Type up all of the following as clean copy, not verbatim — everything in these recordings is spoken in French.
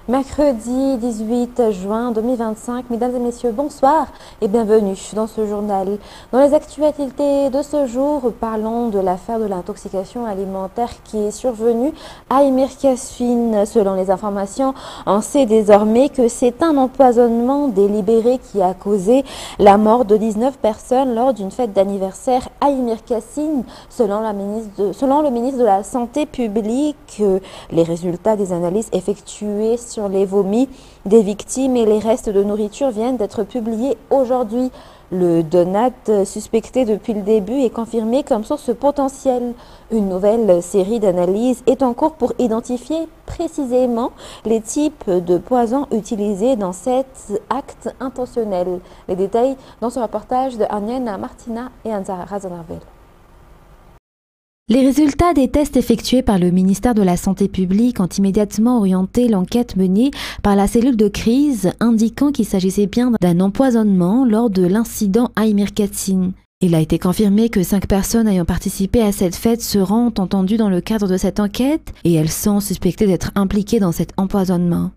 Mercredi 18 juin 2025, mesdames et messieurs, bonsoir et bienvenue dans ce journal. Dans les actualités de ce jour, parlons de l'affaire de l'intoxication alimentaire qui est survenue à Emir Kasfine. Selon les informations, on sait désormais que c'est un empoisonnement délibéré qui a causé la mort de 19 personnes lors d'une fête d'anniversaire à Emir Kasfine. Selon le ministre de la Santé publique, les résultats des analyses effectuées sur les vomis des victimes et les restes de nourriture viennent d'être publiés aujourd'hui. Le donat suspecté depuis le début est confirmé comme source potentielle. Une nouvelle série d'analyses est en cours pour identifier précisément les types de poisons utilisés dans cet acte intentionnel. Les détails dans ce reportage de Anienne Martina et Anzara Razonarvel. Les résultats des tests effectués par le ministère de la Santé publique ont immédiatement orienté l'enquête menée par la cellule de crise, indiquant qu'il s'agissait bien d'un empoisonnement lors de l'incident à Emir Kasfine. Il a été confirmé que 5 personnes ayant participé à cette fête seront entendues dans le cadre de cette enquête et elles sont suspectées d'être impliquées dans cet empoisonnement.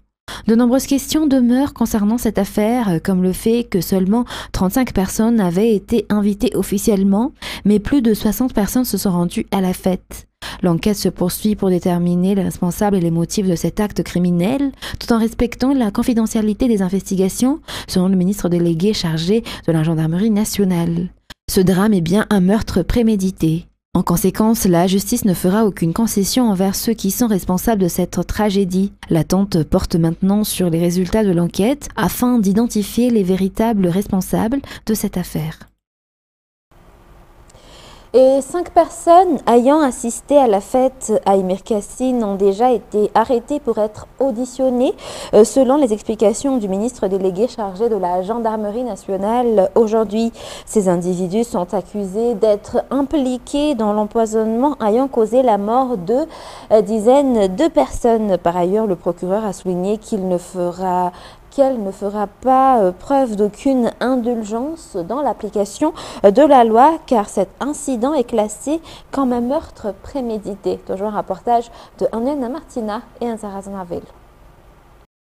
De nombreuses questions demeurent concernant cette affaire, comme le fait que seulement 35 personnes avaient été invitées officiellement, mais plus de 60 personnes se sont rendues à la fête. L'enquête se poursuit pour déterminer les responsables et les motifs de cet acte criminel, tout en respectant la confidentialité des investigations, selon le ministre délégué chargé de la gendarmerie nationale. Ce drame est bien un meurtre prémédité. En conséquence, la justice ne fera aucune concession envers ceux qui sont responsables de cette tragédie. L'attente porte maintenant sur les résultats de l'enquête afin d'identifier les véritables responsables de cette affaire. Et 5 personnes ayant assisté à la fête à Emir Kasfine ont déjà été arrêtées pour être auditionnées, selon les explications du ministre délégué chargé de la gendarmerie nationale. Aujourd'hui, ces individus sont accusés d'être impliqués dans l'empoisonnement ayant causé la mort de dizaines de personnes. Par ailleurs, le procureur a souligné qu'elle ne fera pas preuve d'aucune indulgence dans l'application de la loi, car cet incident est classé comme un meurtre prémédité. Toujours un reportage de Anienne Martina et Anzara Razonarvel.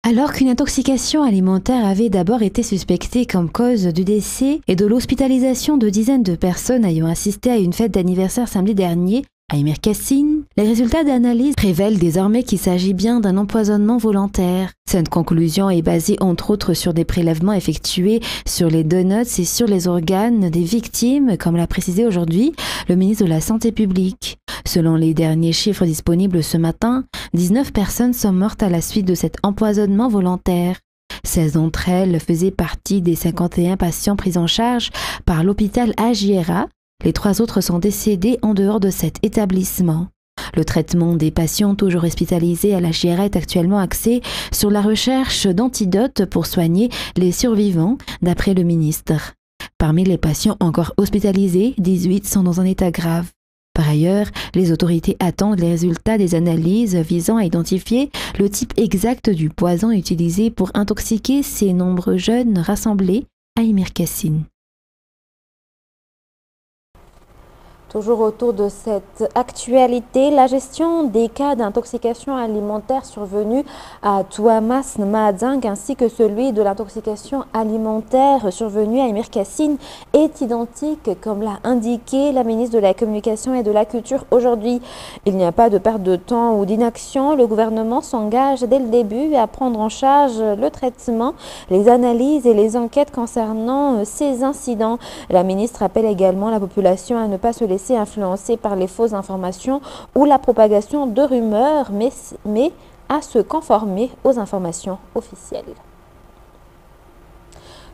Alors qu'une intoxication alimentaire avait d'abord été suspectée comme cause du décès et de l'hospitalisation de dizaines de personnes ayant assisté à une fête d'anniversaire samedi dernier, à Emir Kasfine, les résultats d'analyse révèlent désormais qu'il s'agit bien d'un empoisonnement volontaire. Cette conclusion est basée entre autres sur des prélèvements effectués sur les donuts et sur les organes des victimes, comme l'a précisé aujourd'hui le ministre de la Santé publique. Selon les derniers chiffres disponibles ce matin, 19 personnes sont mortes à la suite de cet empoisonnement volontaire. 16 d'entre elles faisaient partie des 51 patients pris en charge par l'hôpital Agiera. Les 3 autres sont décédés en dehors de cet établissement. Le traitement des patients toujours hospitalisés à la Agiera est actuellement axé sur la recherche d'antidotes pour soigner les survivants, d'après le ministre. Parmi les patients encore hospitalisés, 18 sont dans un état grave. Par ailleurs, les autorités attendent les résultats des analyses visant à identifier le type exact du poison utilisé pour intoxiquer ces nombreux jeunes rassemblés à Emir Kasfine. Toujours autour de cette actualité, la gestion des cas d'intoxication alimentaire survenus à Touamas Mahading ainsi que celui de l'intoxication alimentaire survenue à Emir Kasfine est identique, comme l'a indiqué la ministre de la Communication et de la Culture aujourd'hui. Il n'y a pas de perte de temps ou d'inaction. Le gouvernement s'engage dès le début à prendre en charge le traitement, les analyses et les enquêtes concernant ces incidents. La ministre appelle également la population à ne pas se laisser influencé par les fausses informations ou la propagation de rumeurs, mais à se conformer aux informations officielles.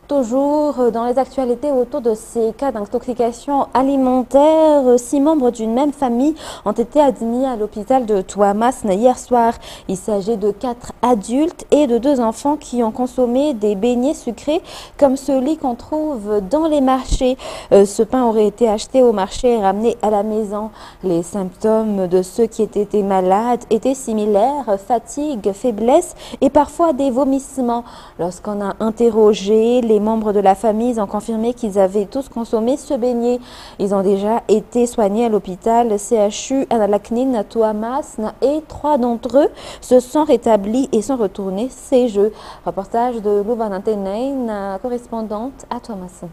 Toujours dans les actualités autour de ces cas d'intoxication alimentaire, 6 membres d'une même famille ont été admis à l'hôpital de Touamas hier soir. Il s'agit de 4 adultes et de 2 enfants qui ont consommé des beignets sucrés comme celui qu'on trouve dans les marchés. Ce pain aurait été acheté au marché et ramené à la maison. Les symptômes de ceux qui étaient malades étaient similaires: fatigue, faiblesse et parfois des vomissements. Lorsqu'on a interrogé les membres de la famille, ont confirmé qu'ils avaient tous consommé ce beignet. Ils ont déjà été soignés à l'hôpital CHU Al-Aknin à Touamas et 3 d'entre eux se sont rétablis pays et sont retournés ces jeux. Reportage de Louvain-Antenaine, correspondante à Thomas.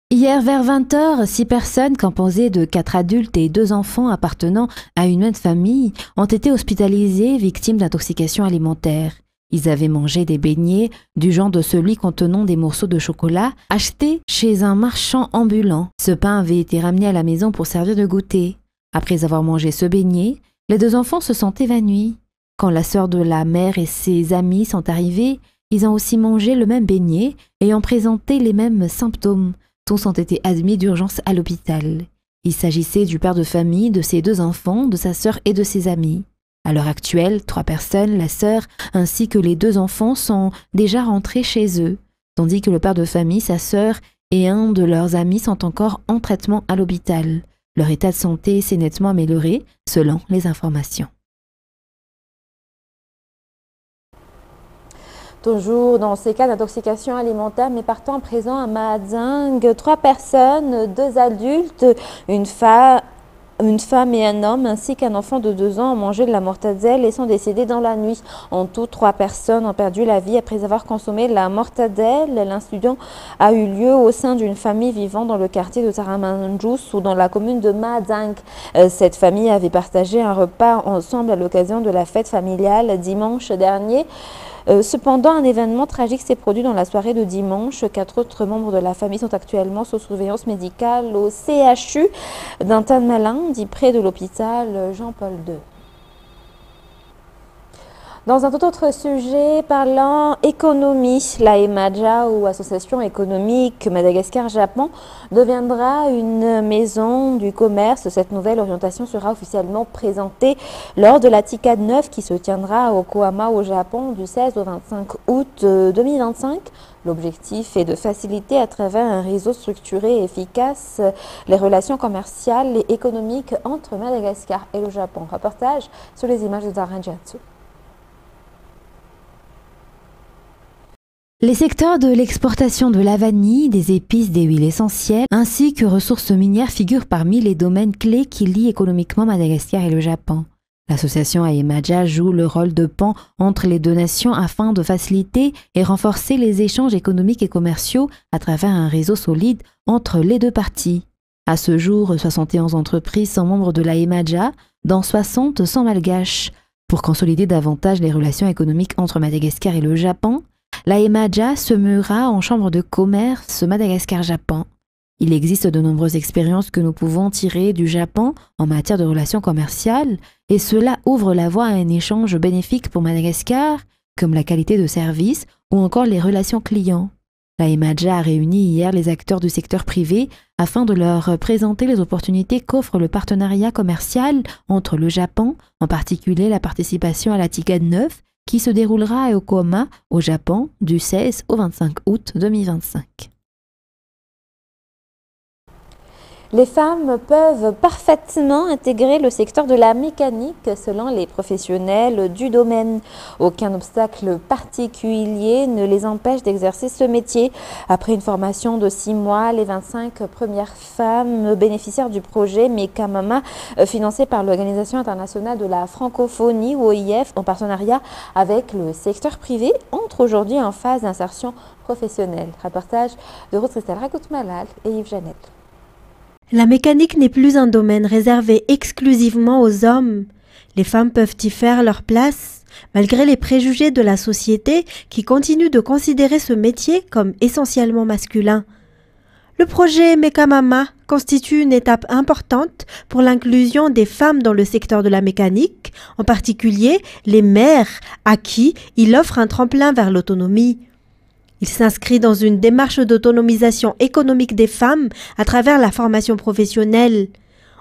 Hier vers 20h, 6 personnes composées de 4 adultes et 2 enfants appartenant à une même famille ont été hospitalisées victimes d'intoxication alimentaire. Ils avaient mangé des beignets du genre de celui contenant des morceaux de chocolat achetés chez un marchand ambulant. Ce pain avait été ramené à la maison pour servir de goûter. Après avoir mangé ce beignet, les 2 enfants se sont évanouis. Quand la sœur de la mère et ses amis sont arrivés, ils ont aussi mangé le même beignet et ont présenté les mêmes symptômes. Tous ont été admis d'urgence à l'hôpital. Il s'agissait du père de famille, de ses 2 enfants, de sa sœur et de ses amis. À l'heure actuelle, 3 personnes, la sœur ainsi que les 2 enfants sont déjà rentrés chez eux, tandis que le père de famille, sa sœur et un de leurs amis sont encore en traitement à l'hôpital. Leur état de santé s'est nettement amélioré selon les informations. Toujours dans ces cas d'intoxication alimentaire, mais partant à présent à Mahadzing, 3 personnes, 2 adultes, une femme et un homme, ainsi qu'un enfant de 2 ans ont mangé de la mortadelle et sont décédés dans la nuit. En tout, 3 personnes ont perdu la vie après avoir consommé la mortadelle. L'incident a eu lieu au sein d'une famille vivant dans le quartier de Taramanjous ou dans la commune de Mahadzing. Cette famille avait partagé un repas ensemble à l'occasion de la fête familiale dimanche dernier. Cependant, un événement tragique s'est produit dans la soirée de dimanche. 4 autres membres de la famille sont actuellement sous surveillance médicale au CHU d'Antan-Malin, dit près de l'hôpital Jean-Paul II. Dans un tout autre sujet, parlant économie, la EMADJA ou Association économique Madagascar-Japon deviendra une maison du commerce. Cette nouvelle orientation sera officiellement présentée lors de la TICAD 9 qui se tiendra à Yokohama au Japon du 16 au 25 août 2025. L'objectif est de faciliter à travers un réseau structuré et efficace les relations commerciales et économiques entre Madagascar et le Japon. Reportage sur les images de Zara Jiatsu. Les secteurs de l'exportation de la vanille, des épices, des huiles essentielles, ainsi que ressources minières figurent parmi les domaines clés qui lient économiquement Madagascar et le Japon. L'association AEMADJA joue le rôle de pont entre les 2 nations afin de faciliter et renforcer les échanges économiques et commerciaux à travers un réseau solide entre les 2 parties. À ce jour, 71 entreprises sont membres de l'AEMADJA, dont 60 sont malgaches. Pour consolider davantage les relations économiques entre Madagascar et le Japon, l'AEMADJA se muera en chambre de commerce Madagascar-Japon. Il existe de nombreuses expériences que nous pouvons tirer du Japon en matière de relations commerciales et cela ouvre la voie à un échange bénéfique pour Madagascar, comme la qualité de service ou encore les relations clients. L'AEMADJA a réuni hier les acteurs du secteur privé afin de leur présenter les opportunités qu'offre le partenariat commercial entre le Japon, en particulier la participation à la TICAD 9, qui se déroulera à Yokohama, au Japon, du 16 au 25 août 2025. Les femmes peuvent parfaitement intégrer le secteur de la mécanique selon les professionnels du domaine. Aucun obstacle particulier ne les empêche d'exercer ce métier. Après une formation de 6 mois, les 25 premières femmes bénéficiaires du projet Mekamama, financé par l'Organisation internationale de la francophonie, ou OIF, en partenariat avec le secteur privé, entrent aujourd'hui en phase d'insertion professionnelle. Reportage de Ruth Christelle Ragout-Malal et Yves Janel. La mécanique n'est plus un domaine réservé exclusivement aux hommes. Les femmes peuvent y faire leur place, malgré les préjugés de la société qui continue de considérer ce métier comme essentiellement masculin. Le projet Mekamama constitue une étape importante pour l'inclusion des femmes dans le secteur de la mécanique, en particulier les mères à qui il offre un tremplin vers l'autonomie. Il s'inscrit dans une démarche d'autonomisation économique des femmes à travers la formation professionnelle.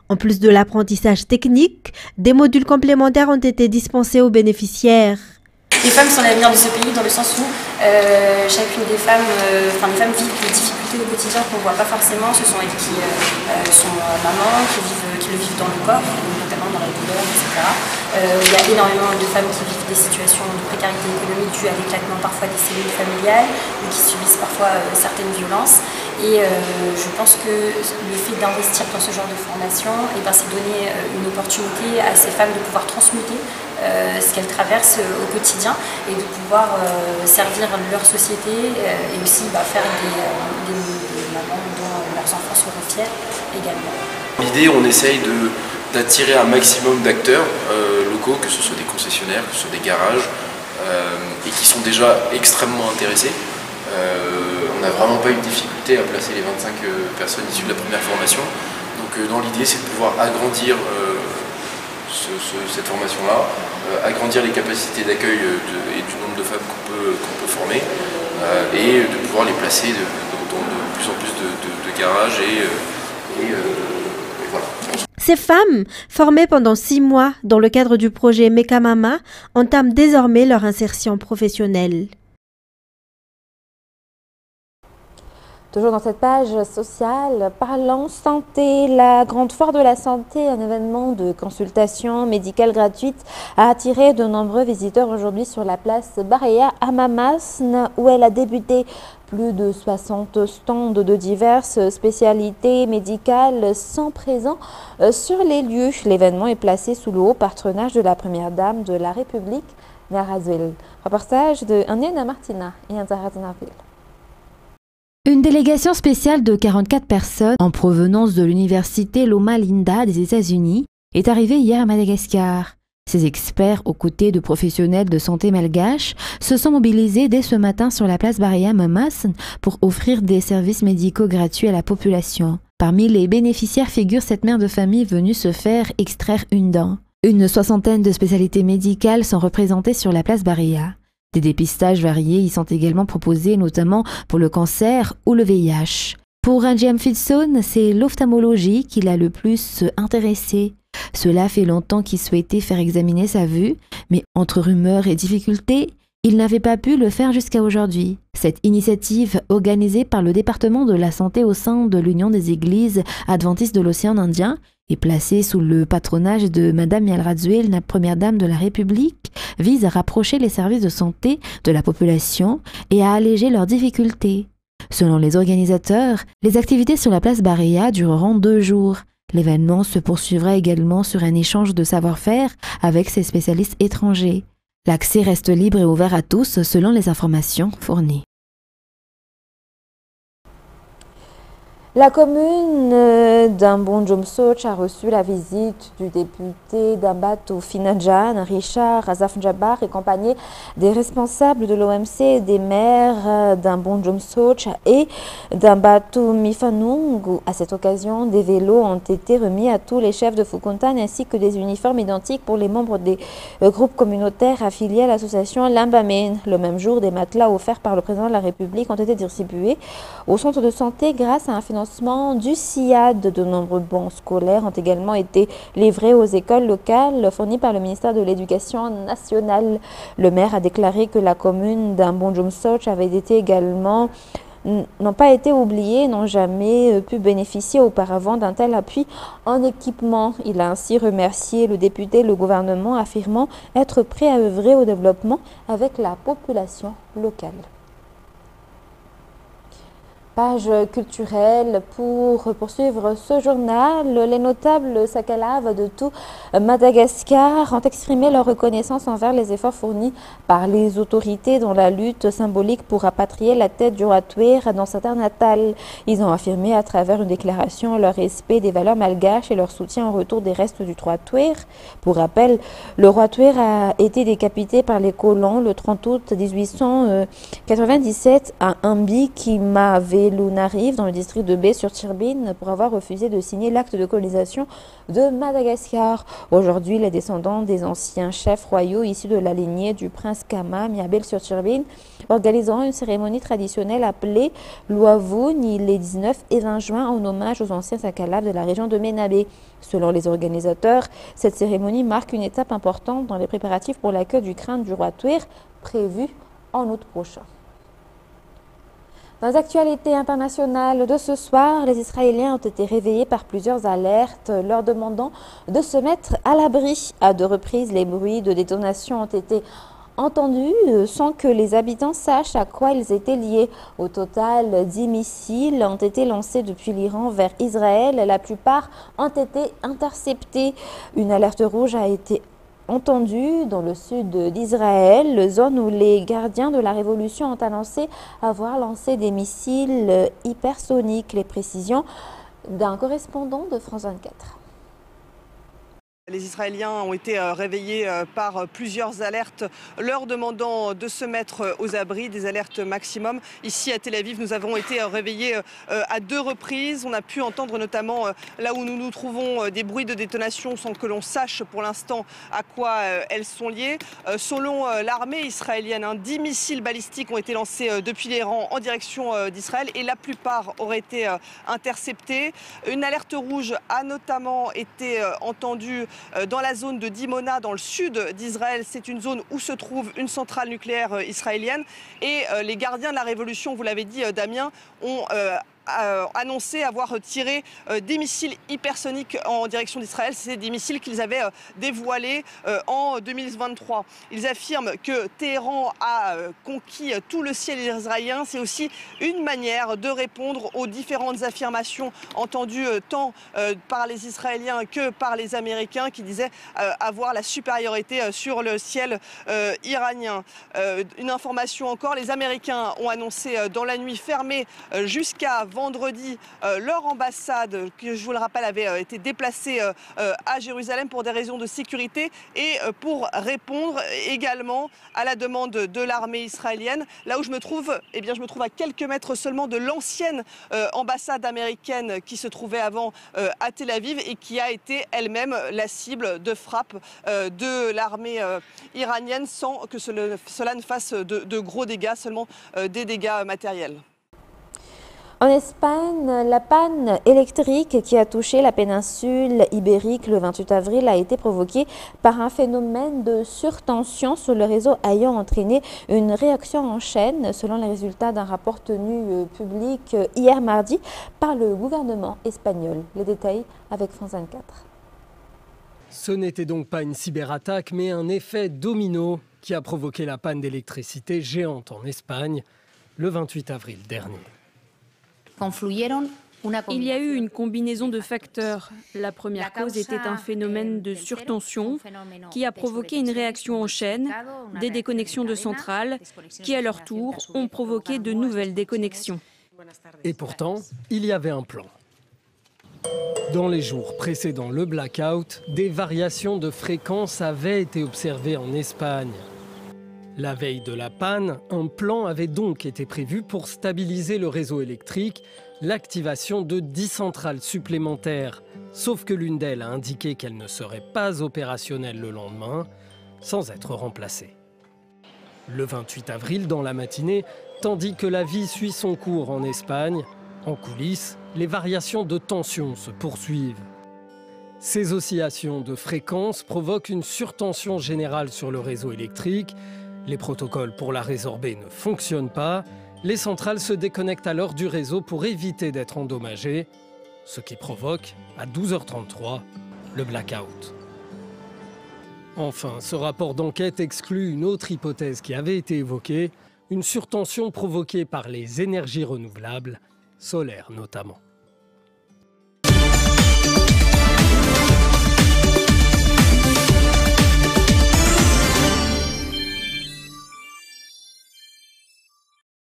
En plus de l'apprentissage technique, des modules complémentaires ont été dispensés aux bénéficiaires. Les femmes sont l'avenir de ce pays dans le sens où chacune des femmes, les femmes vivent des difficultés au quotidien qu'on ne voit pas forcément. Ce sont elles qui sont mamans, qui le vivent dans le corps, notamment dans la douleur, etc. Il y a énormément de femmes qui vivent des situations de précarité économique dues à l'éclatement parfois des cellules familiales ou qui subissent parfois certaines violences. Et je pense que le fait d'investir dans ce genre de formation, c'est donner une opportunité à ces femmes de pouvoir transmuter ce qu'elles traversent au quotidien et de pouvoir servir leur société et aussi faire des mamans dont leurs enfants seront fiers également. L'idée, on essaye d'attirer un maximum d'acteurs locaux, que ce soit des concessionnaires, que ce soit des garages, et qui sont déjà extrêmement intéressés. On n'a vraiment pas eu de difficulté à placer les 25 personnes issues de la première formation. Donc dans l'idée, c'est de pouvoir agrandir cette formation-là, agrandir les capacités d'accueil et du nombre de femmes qu'on peut former, et de pouvoir les placer dans de plus en plus de garages et voilà. Ces femmes, formées pendant 6 mois dans le cadre du projet Mekamama, entament désormais leur insertion professionnelle. Toujours dans cette page sociale, parlons santé. La Grande Foire de la Santé, un événement de consultation médicale gratuite, a attiré de nombreux visiteurs aujourd'hui sur la place Baréa à Mamasne, où elle a débuté. Plus de 60 stands de diverses spécialités médicales sont présents sur les lieux. L'événement est placé sous le haut patronage de la Première Dame de la République, Narazwil. Reportage de Anena Martina et Anzaratina Ville. Une délégation spéciale de 44 personnes en provenance de l'université Loma Linda des États-Unis est arrivée hier à Madagascar. Ces experts, aux côtés de professionnels de santé malgaches, se sont mobilisés dès ce matin sur la place Baréa Mamasne pour offrir des services médicaux gratuits à la population. Parmi les bénéficiaires figure cette mère de famille venue se faire extraire une dent. Une soixantaine de spécialités médicales sont représentées sur la place Baréa. Des dépistages variés y sont également proposés, notamment pour le cancer ou le VIH. Pour Anjem Fidson, c'est l'ophtalmologie qui l'a le plus intéressé. Cela fait longtemps qu'il souhaitait faire examiner sa vue, mais entre rumeurs et difficultés, il n'avait pas pu le faire jusqu'à aujourd'hui. Cette initiative, organisée par le département de la santé au sein de l'Union des églises adventistes de l'océan Indien, est placée sous le patronage de Madame Yalrazuel, la première dame de la République, vise à rapprocher les services de santé de la population et à alléger leurs difficultés. Selon les organisateurs, les activités sur la place Baréa dureront 2 jours. L'événement se poursuivra également sur un échange de savoir-faire avec ces spécialistes étrangers. L'accès reste libre et ouvert à tous selon les informations fournies. La commune d'Ambondjomsoch a reçu la visite du député d'Ambato Finajan, Richard Azafnjabar, accompagné des responsables de l'OMC et des maires d'Ambondjomsoch et d'Ambato Mifanung. À cette occasion, des vélos ont été remis à tous les chefs de Fukuntan ainsi que des uniformes identiques pour les membres des groupes communautaires affiliés à l'association Lambamen. Le même jour, des matelas offerts par le président de la République ont été distribués au centre de santé grâce à un financement du SIAD. De nombreux bons scolaires ont également été livrés aux écoles locales fournis par le ministère de l'Éducation nationale. Le maire a déclaré que la commune d'Ambondjomsoch avait été également n'ont pas été oubliés, n'ont jamais pu bénéficier auparavant d'un tel appui en équipement. Il a ainsi remercié le député et le gouvernement, affirmant être prêt à œuvrer au développement avec la population locale. Page culturelle pour poursuivre ce journal. Les notables Sakalaves de tout Madagascar ont exprimé leur reconnaissance envers les efforts fournis par les autorités dans la lutte symbolique pour rapatrier la tête du roi Touer dans sa terre natale. Ils ont affirmé à travers une déclaration leur respect des valeurs malgaches et leur soutien au retour des restes du roi Touer. Pour rappel, le roi Touer a été décapité par les colons le 30 août 1897 à Ambi, qui m'avait Lunarive, dans le district de Baie sur Tirbine, pour avoir refusé de signer l'acte de colonisation de Madagascar. Aujourd'hui, les descendants des anciens chefs royaux issus de la lignée du prince Kama, Miabel sur Tirbine, organiseront une cérémonie traditionnelle appelée Luavuni les 19 et 20 juin en hommage aux anciens Sakalaves de la région de Menabé. Selon les organisateurs, cette cérémonie marque une étape importante dans les préparatifs pour l'accueil du crâne du roi Touer prévu en août prochain. Dans les actualités internationales de ce soir, les Israéliens ont été réveillés par plusieurs alertes leur demandant de se mettre à l'abri. À 2 reprises, les bruits de détonation ont été entendus sans que les habitants sachent à quoi ils étaient liés. Au total, 10 missiles ont été lancés depuis l'Iran vers Israël. La plupart ont été interceptés. Une alerte rouge a été entendu dans le sud d'Israël, zone où les gardiens de la révolution ont annoncé avoir lancé des missiles hypersoniques. Les précisions d'un correspondant de France 24. Les Israéliens ont été réveillés par plusieurs alertes leur demandant de se mettre aux abris, des alertes maximum. Ici à Tel Aviv, nous avons été réveillés à 2 reprises. On a pu entendre notamment là où nous nous trouvons des bruits de détonation sans que l'on sache pour l'instant à quoi elles sont liées. Selon l'armée israélienne, 10 missiles balistiques ont été lancés depuis l'Iran en direction d'Israël et la plupart auraient été interceptés. Une alerte rouge a notamment été entendue dans la zone de Dimona, dans le sud d'Israël. C'est une zone où se trouve une centrale nucléaire israélienne. Et les gardiens de la révolution, vous l'avez dit Damien, ont annoncé avoir tiré des missiles hypersoniques en direction d'Israël. C'est des missiles qu'ils avaient dévoilés en 2023. Ils affirment que Téhéran a conquis tout le ciel israélien. C'est aussi une manière de répondre aux différentes affirmations entendues tant par les Israéliens que par les Américains qui disaient avoir la supériorité sur le ciel iranien. Une information encore, les Américains ont annoncé dans la nuit fermée jusqu'à vendredi leur ambassade, que je vous le rappelle avait été déplacée à Jérusalem pour des raisons de sécurité et pour répondre également à la demande de l'armée israélienne. Là où je me trouve, je me trouve à quelques mètres seulement de l'ancienne ambassade américaine qui se trouvait avant à Tel Aviv et qui a été elle-même la cible de frappe de l'armée iranienne sans que cela ne fasse de gros dégâts, seulement des dégâts matériels. En Espagne, la panne électrique qui a touché la péninsule ibérique le 28 avril a été provoquée par un phénomène de surtension sur le réseau ayant entraîné une réaction en chaîne, selon les résultats d'un rapport tenu public hier mardi par le gouvernement espagnol. Les détails avec France 24. Ce n'était donc pas une cyberattaque, mais un effet domino qui a provoqué la panne d'électricité géante en Espagne le 28 avril dernier. Il y a eu une combinaison de facteurs. La première cause était un phénomène de surtension qui a provoqué une réaction en chaîne, des déconnexions de centrales qui, à leur tour, ont provoqué de nouvelles déconnexions. Et pourtant, il y avait un plan. Dans les jours précédant le blackout, des variations de fréquence avaient été observées en Espagne. La veille de la panne, un plan avait donc été prévu pour stabiliser le réseau électrique, l'activation de 10 centrales supplémentaires. Sauf que l'une d'elles a indiqué qu'elle ne serait pas opérationnelle le lendemain, sans être remplacée. Le 28 avril, dans la matinée, tandis que la vie suit son cours en Espagne, en coulisses, les variations de tension se poursuivent. Ces oscillations de fréquence provoquent une surtension générale sur le réseau électrique. Les protocoles pour la résorber ne fonctionnent pas. Les centrales se déconnectent alors du réseau pour éviter d'être endommagées, ce qui provoque, à 12h33, le blackout. Enfin, ce rapport d'enquête exclut une autre hypothèse qui avait été évoquée, une surtension provoquée par les énergies renouvelables, solaires notamment.